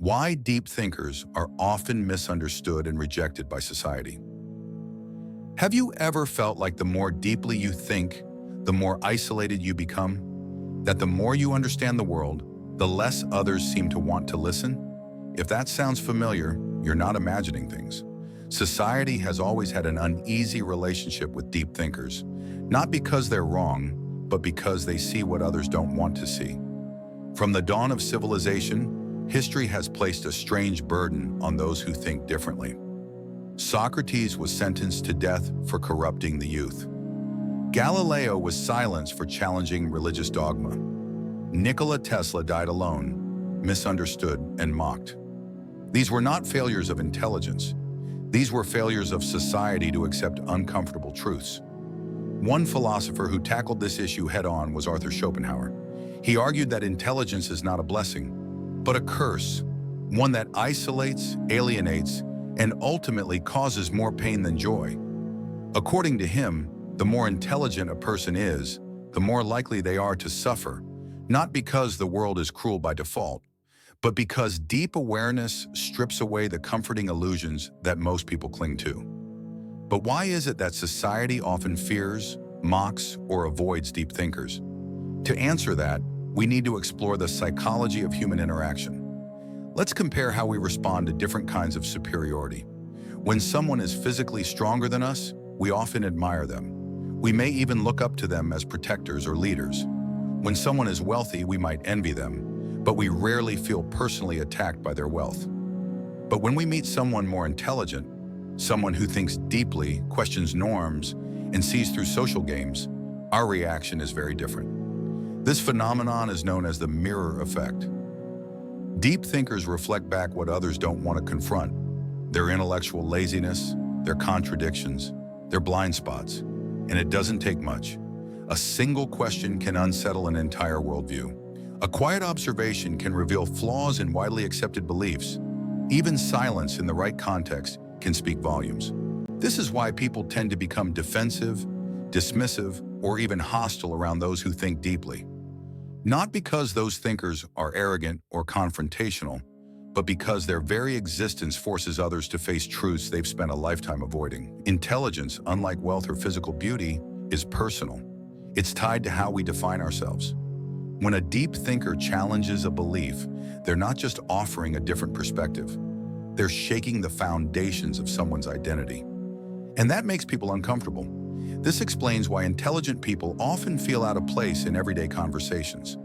Why deep thinkers are often misunderstood and rejected by society. Have you ever felt like the more deeply you think, the more isolated you become? That the more you understand the world, the less others seem to want to listen? If that sounds familiar, you're not imagining things. Society has always had an uneasy relationship with deep thinkers, not because they're wrong, but because they see what others don't want to see. From the dawn of civilization, history has placed a strange burden on those who think differently. Socrates was sentenced to death for corrupting the youth. Galileo was silenced for challenging religious dogma. Nikola Tesla died alone, misunderstood and mocked. These were not failures of intelligence. These were failures of society to accept uncomfortable truths. One philosopher who tackled this issue head-on was Arthur Schopenhauer. He argued that intelligence is not a blessing, but a curse, one that isolates, alienates, and ultimately causes more pain than joy. According to him, the more intelligent a person is, the more likely they are to suffer, not because the world is cruel by default, but because deep awareness strips away the comforting illusions that most people cling to. But why is it that society often fears, mocks, or avoids deep thinkers? To answer that, we need to explore the psychology of human interaction. Let's compare how we respond to different kinds of superiority. When someone is physically stronger than us, we often admire them. We may even look up to them as protectors or leaders. When someone is wealthy, we might envy them, but we rarely feel personally attacked by their wealth. But when we meet someone more intelligent, someone who thinks deeply, questions norms, and sees through social games, our reaction is very different. This phenomenon is known as the mirror effect. Deep thinkers reflect back what others don't want to confront: their intellectual laziness, their contradictions, their blind spots. And it doesn't take much. A single question can unsettle an entire worldview. A quiet observation can reveal flaws in widely accepted beliefs. Even silence in the right context can speak volumes. This is why people tend to become defensive, dismissive, or even hostile around those who think deeply. Not because those thinkers are arrogant or confrontational, but because their very existence forces others to face truths they've spent a lifetime avoiding. Intelligence, unlike wealth or physical beauty, is personal. It's tied to how we define ourselves. When a deep thinker challenges a belief, they're not just offering a different perspective. They're shaking the foundations of someone's identity. And that makes people uncomfortable. This explains why intelligent people often feel out of place in everyday conversations.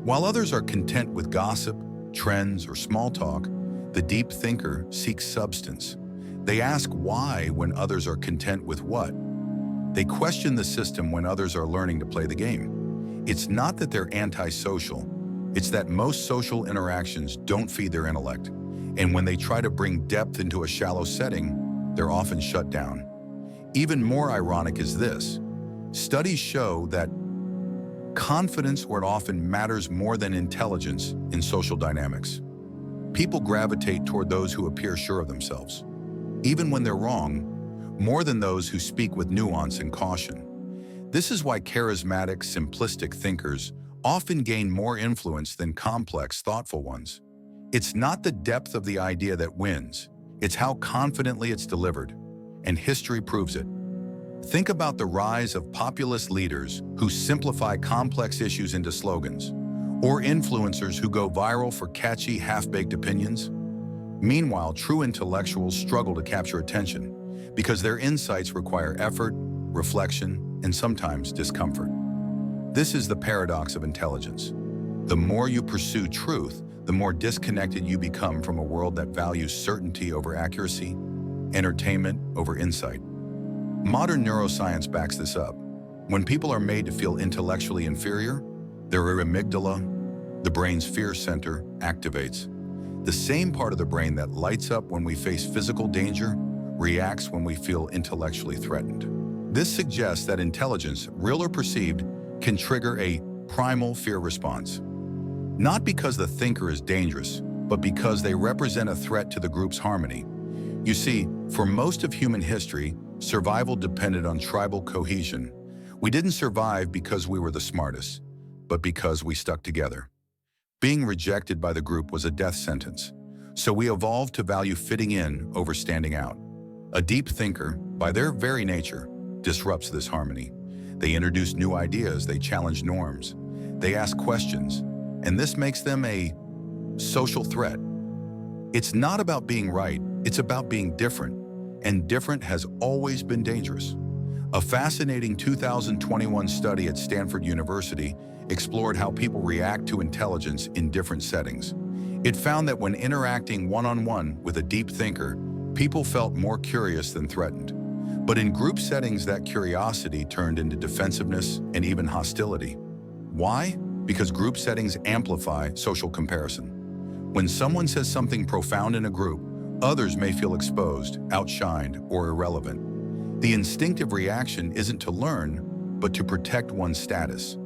While others are content with gossip, trends, or small talk, the deep thinker seeks substance. They ask why when others are content with what. They question the system when others are learning to play the game. It's not that they're antisocial, it's that most social interactions don't feed their intellect. And when they try to bring depth into a shallow setting, they're often shut down. Even more ironic is this: studies show that confidence often matters more than intelligence in social dynamics. People gravitate toward those who appear sure of themselves, even when they're wrong, more than those who speak with nuance and caution. This is why charismatic, simplistic thinkers often gain more influence than complex, thoughtful ones. It's not the depth of the idea that wins, it's how confidently it's delivered. And history proves it. Think about the rise of populist leaders who simplify complex issues into slogans, or influencers who go viral for catchy, half-baked opinions. Meanwhile, true intellectuals struggle to capture attention because their insights require effort, reflection, and sometimes discomfort. This is the paradox of intelligence. The more you pursue truth, the more disconnected you become from a world that values certainty over accuracy, entertainment over insight. Modern neuroscience backs this up. When people are made to feel intellectually inferior, their amygdala, the brain's fear center, activates. The same part of the brain that lights up when we face physical danger reacts when we feel intellectually threatened. This suggests that intelligence, real or perceived, can trigger a primal fear response. Not because the thinker is dangerous, but because they represent a threat to the group's harmony. You see, for most of human history, survival depended on tribal cohesion. We didn't survive because we were the smartest, but because we stuck together. Being rejected by the group was a death sentence. So we evolved to value fitting in over standing out. A deep thinker, by their very nature, disrupts this harmony. They introduce new ideas, they challenge norms, they ask questions, and this makes them a social threat. It's not about being right, it's about being different, and different has always been dangerous. A fascinating 2021 study at Stanford University explored how people react to intelligence in different settings. It found that when interacting one-on-one with a deep thinker, people felt more curious than threatened. But in group settings, that curiosity turned into defensiveness and even hostility. Why? Because group settings amplify social comparison. When someone says something profound in a group, others may feel exposed, outshined, or irrelevant. The instinctive reaction isn't to learn, but to protect one's status.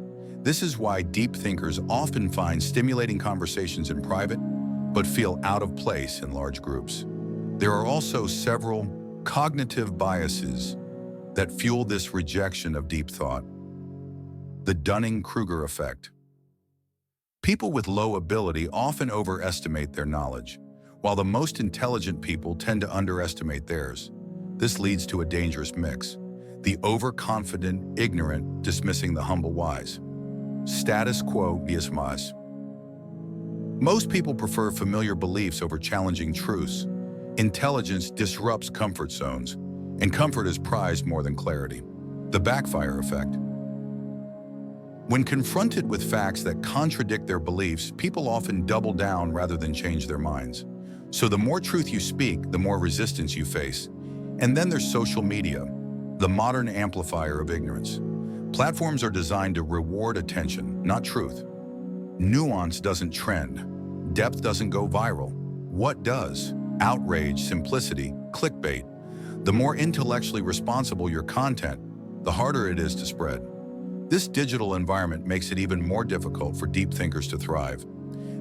This is why deep thinkers often find stimulating conversations in private, but feel out of place in large groups. There are also several cognitive biases that fuel this rejection of deep thought. The Dunning-Kruger effect. People with low ability often overestimate their knowledge, while the most intelligent people tend to underestimate theirs. This leads to a dangerous mix: the overconfident, ignorant dismissing the humble wise. Status quo dies mas. Most people prefer familiar beliefs over challenging truths. Intelligence disrupts comfort zones, and comfort is prized more than clarity. The backfire effect. When confronted with facts that contradict their beliefs, people often double down rather than change their minds. So the more truth you speak, the more resistance you face. And then there's social media, the modern amplifier of ignorance. Platforms are designed to reward attention, not truth. Nuance doesn't trend. Depth doesn't go viral. What does? Outrage, simplicity, clickbait. The more intellectually responsible your content, the harder it is to spread. This digital environment makes it even more difficult for deep thinkers to thrive.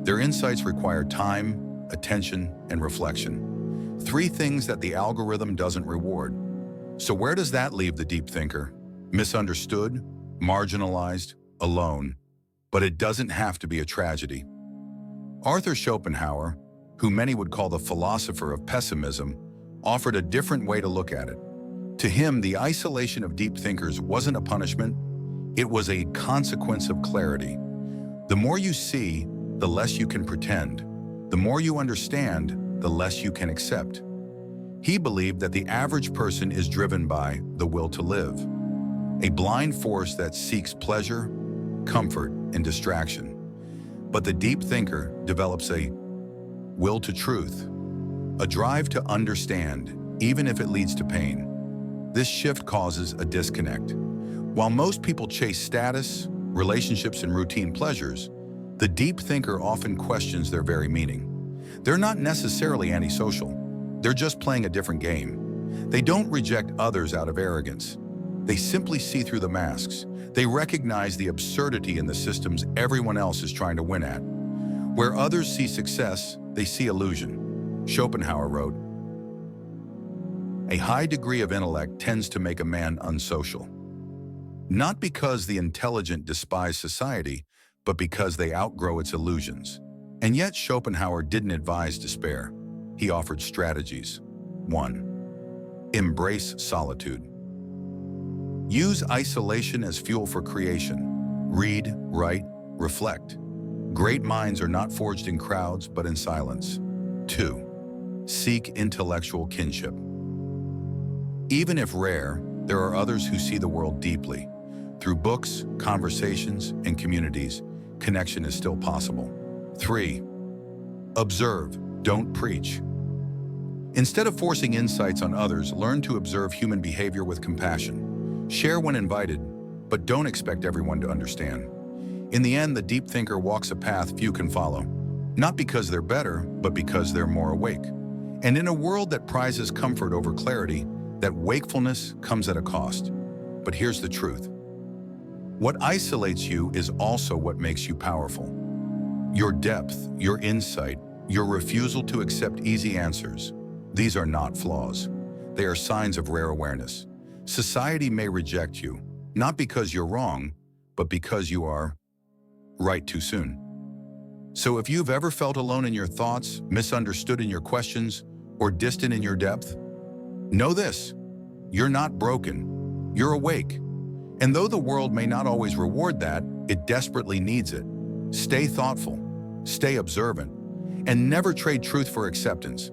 Their insights require time, attention, and reflection. 3 things that the algorithm doesn't reward. So where does that leave the deep thinker? Misunderstood, marginalized, alone. But it doesn't have to be a tragedy. Arthur Schopenhauer, who many would call the philosopher of pessimism, offered a different way to look at it. To him, the isolation of deep thinkers wasn't a punishment, it was a consequence of clarity. The more you see, the less you can pretend. The more you understand, the less you can accept. He believed that the average person is driven by the will to live, a blind force that seeks pleasure, comfort, and distraction. But the deep thinker develops a will to truth, a drive to understand, even if it leads to pain. This shift causes a disconnect. While most people chase status, relationships, and routine pleasures, the deep thinker often questions their very meaning. They're not necessarily antisocial. They're just playing a different game. They don't reject others out of arrogance. They simply see through the masks. They recognize the absurdity in the systems everyone else is trying to win at. Where others see success, they see illusion. Schopenhauer wrote, "A high degree of intellect tends to make a man unsocial. Not because the intelligent despise society, but because they outgrow its illusions." And yet Schopenhauer didn't advise despair. He offered strategies. 1. Embrace solitude. Use isolation as fuel for creation. Read, write, reflect. Great minds are not forged in crowds, but in silence. 2. Seek intellectual kinship. Even if rare, there are others who see the world deeply. Through books, conversations, and communities, connection is still possible. 3. Observe, don't preach. Instead of forcing insights on others, learn to observe human behavior with compassion. Share when invited, but don't expect everyone to understand. In the end, the deep thinker walks a path few can follow, not because they're better, but because they're more awake. And in a world that prizes comfort over clarity, that wakefulness comes at a cost. But here's the truth. What isolates you is also what makes you powerful. Your depth, your insight, your refusal to accept easy answers. These are not flaws. They are signs of rare awareness. Society may reject you, not because you're wrong, but because you are right too soon. So if you've ever felt alone in your thoughts, misunderstood in your questions, or distant in your depth, know this: you're not broken, you're awake. And though the world may not always reward that, it desperately needs it. Stay thoughtful, stay observant, and never trade truth for acceptance.